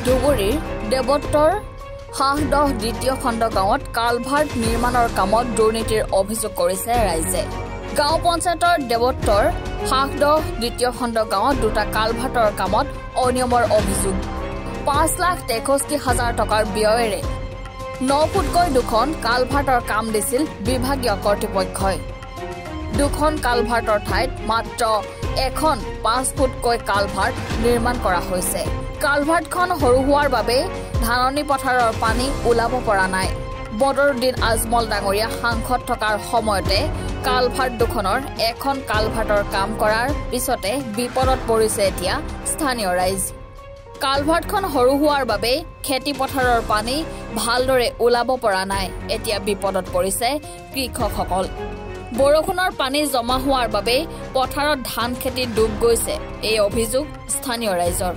ধুবুৰীৰ দেৱত্তৰ হাঁহদহ দ্বিতীয় খণ্ড গাঁৱত কালভাৰ্ট নিৰ্মাণৰ কামত দুৰ্নীতিৰ অভিযোগ কৰিছে ৰাইজে। গাঁও পঞ্চায়তৰ দেৱত্তৰ হাঁহদহ দ্বিতীয় খণ্ড গাঁৱত দুটা কালভাৰ্টৰ কামত অনিয়মৰ অভিযোগ। 5,63,000 টকাৰ ব্যয়েৰে 9 ফুটকৈ দুখন কালভাৰ্টৰ কাম দিছিল বিভাগীয় কৰ্তৃপক্ষই। দুখন কালভাৰ্টৰ ঠাইত মাত্ৰ এখন 5 ফুটকৈ কালভাৰ্ট নিৰ্মাণ কৰা হৈছে। কালভাৰ্টখন সৰু হোৱাৰ বাবে ধাননি পথাৰৰ পানী ওলাব পৰা নাই। বদৰুদ্দিন আজমল ডাঙৰীয়া সাংসদ থকাৰ সময়তে কালভাৰ্ট দুখনৰ এখন কালভাৰ্টৰ কাম কৰাৰ পিছতে বিপদত পৰিছে এতিয়া স্থানীয় ৰাইজ। কালভাৰ্টখন সৰু হোৱাৰ বাবে খেতি পথাৰৰ পানী ভালদৰে ওলাব পৰা নাই। এতিয়া বিপদত পৰিছে কৃষকসকল। বৰষুণৰ পানী জমা হোৱাৰ বাবে পথাৰত ধান খেতি ডুব গৈছে, এই অভিযোগ স্থানীয় ৰাইজৰ।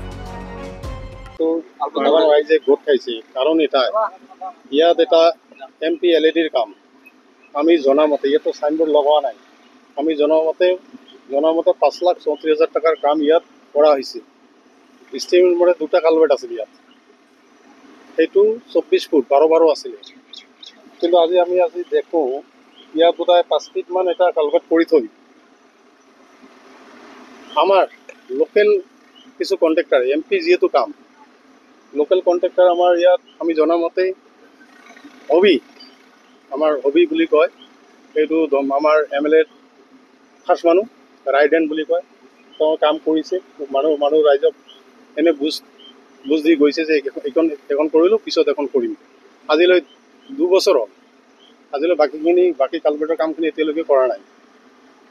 ৰাইজে গোট খাইছে কাৰণ ইয়াত এটা MPLADৰ কাম। আমি জনামতে ইয়াতো চাইনবোৰ্ড লগোৱা নাই। আমি জনামতে 5,34,000 টকাৰ কাম ইয়াত কৰা হৈছে। ইষ্টিমেটমতে দুটা কালভাৰ্ট আছিল ইয়াত, সেইটো 24 ফুট 12 আছিলে। কিন্তু আমি দেখো ইয়াত বোধহয় 5 ফিটমান এটা কালভাৰ্ট কৰি থৈ আমাৰ লোকেল কিছু কণ্ট্ৰেক্টাৰ MP যিহেতু কাম লোকেল কণ্ট্ৰেক্টাৰ আমাৰ ইয়াত আমি জনামতে আমাৰ হবি বুলি কয়, এইটো আমাৰ MLA খাছ মানুহ ৰাইডেন বুলি কয়। তেওঁ কাম কৰিছে, মানুহ ৰাইজক এনে বুজ দি গৈছে যে এখন কৰিলোঁ, পিছত এখন কৰিম। আজিলৈ 2 বছৰ হ'ল, আজিলৈ বাকী কালভাৰ্টৰ কামখিনি এতিয়ালৈকে কৰা নাই।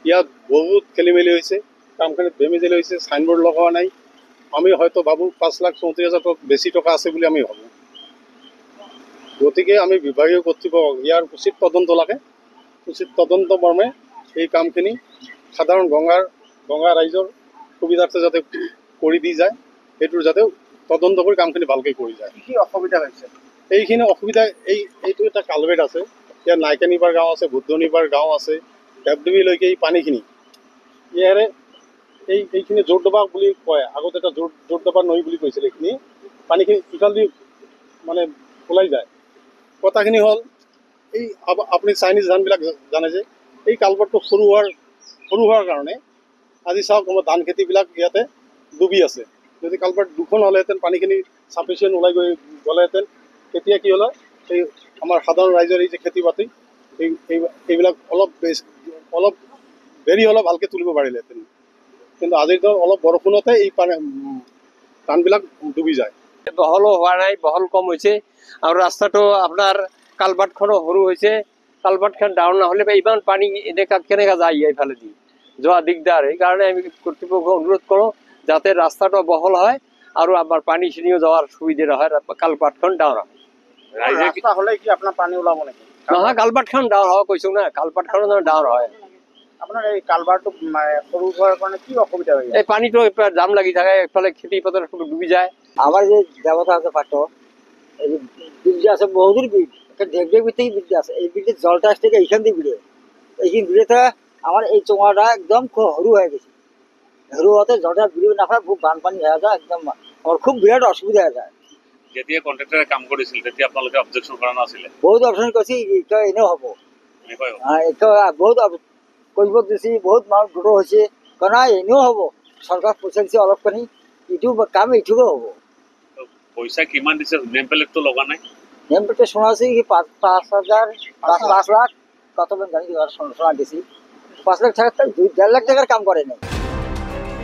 ইয়াত বহুত খেলি মেলি হৈছে, কামখিনিত বেমেজালি হৈছে, চাইনবোৰ্ড লগোৱা নাই। আমি হয়তো ভাবোঁ 5,34,000 বেছি টকা আছে বুলি আমি ভাবোঁ। গতিকে আমি বিভাগীয় কৰ্তৃপক্ষ ইয়াৰ উচিত তদন্ত লাগে। উচিত তদন্ত মৰ্মে এই কামখিনি সাধাৰণ গংগা ৰাইজৰ সুবিধাৰ্থে যাতে কৰি দি যায়, সেইটোৰ যাতে তদন্ত কৰি কামখিনি ভালকৈ কৰি যায়। কি অসুবিধা হৈছে? এইখিনি অসুবিধা এইটো এটা কালভাৰ্ট আছে, ইয়াত নাইকানিবাৰ গাঁও আছে, বুদ্ধনিবাৰ গাঁও আছে, দেৱদেৱীলৈকে এই পানীখিনি ইয়াৰে এইখিনি জোৰদবা বুলি কয়। আগতে এটা জোৰদবা নৈ বুলি কৈছিল। এইখিনি পানীখিনি ইফালেদি মানে ওলাই যায়। কথাখিনি হ'ল আপুনি চাইনিজ ধানবিলাক জানে যে এই কালভাৰ্টটো সৰু হোৱাৰ কাৰণে আজি চাওক আমাৰ ধান খেতিবিলাক ইয়াতে ডুবি আছে। যদি কালভাৰ্ট দুখন হ'লেহেঁতেন, পানীখিনি চাফিচিয়েণ্ট ওলাই গ'লেহেঁতেন, তেতিয়া কি হ'লে এই আমাৰ সাধাৰণ ৰাইজৰ এই যে খেতি বাতি এইবিলাক অলপ দেৰি হ'লে ভালকৈ তুলিব পাৰিলেহেঁতেন। কিন্তু আজিৰ দিনত অলপ বৰষুণতে এই ধানবিলাক ডুবি যায়। বহলো হোৱা নাই, বহল কম হৈছে আৰু ৰাস্তাটো আপোনাৰ কালভাৰ্টখনো সৰু হৈছে। কালভাৰ্টখন ডাউন নহ'লে বা ইমান পানী কেনেকৈ যায় এইফালেদি যোৱা দিগদাৰ। সেইকাৰণে আমি কৰ্তৃপক্ষক অনুৰোধ কৰোঁ যাতে ৰাস্তাটো বহল হয় আৰু আমাৰ পানীখিনিও যোৱাৰ সুবিধা হয়, কালভাৰ্টখন ডাউন হয়। ৰাইজে হ'লে কি আপোনাৰ পানী ওলাব নেকি? নহয়, কালভাৰ্টখন ডাউন হয় কৈছোঁ না, কালভাৰ্টখন ডাউন হয়। আপোনাৰ এই কালভাৰ্টটো সৰু হোৱাৰ কাৰণে কি অসুবিধা হয়? এই পানীটো জাম লাগি থাকে, এইফালে খেতি পথাৰ ডুবি যায়। আমার যে দেবতা আছে পাটো এই ব্রিজ আছে, বহুদূর ব্রিজ, একটা ঢেক থেকে ব্রিজ আছে। এই ব্রিজের জলটা আসছে এইখান দিয়ে ব্রিজে, এইখান ব্রিজে আমার এই চোঙাটা একদম খুব সরু হয়ে গেছে। সরু হতে জলটা ব্রিজ না হয় খুব বানপানী হয়ে যায়, একদম আমার খুব বিরাট অসুবিধা হয়ে যায়। যেতিয়া কন্ট্রাক্টরে কাম কৰিছিল তেতিয়া আপোনালোকে অবজেকশন কৰা নাছিলে? বহুত অপশন কৰছি, এটা এনেও হব। এটা বহুত কৰিব দিছি, বহুত মানুষ দুটো হয়েছে, কারণ এনেও হব। সরকার পয়সা দিছে অলপখানি, এইটো কাম এইটুকু হব। পইচা কিমান দিছে? নেম প্লেটটো লগা নাই? নেম প্লেটে শোনা আছে কি 5,000 5 লাখ কত জানি শোনা দিছি। 5 লাখ টাকা 2.5 লাখ টাকার কাম করে নাই।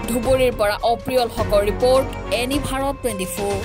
ধুবুৰীৰ পৰা অপ্ৰিয়ল হকৰ ৰিপৰ্ট, এনি ভাৰত 24।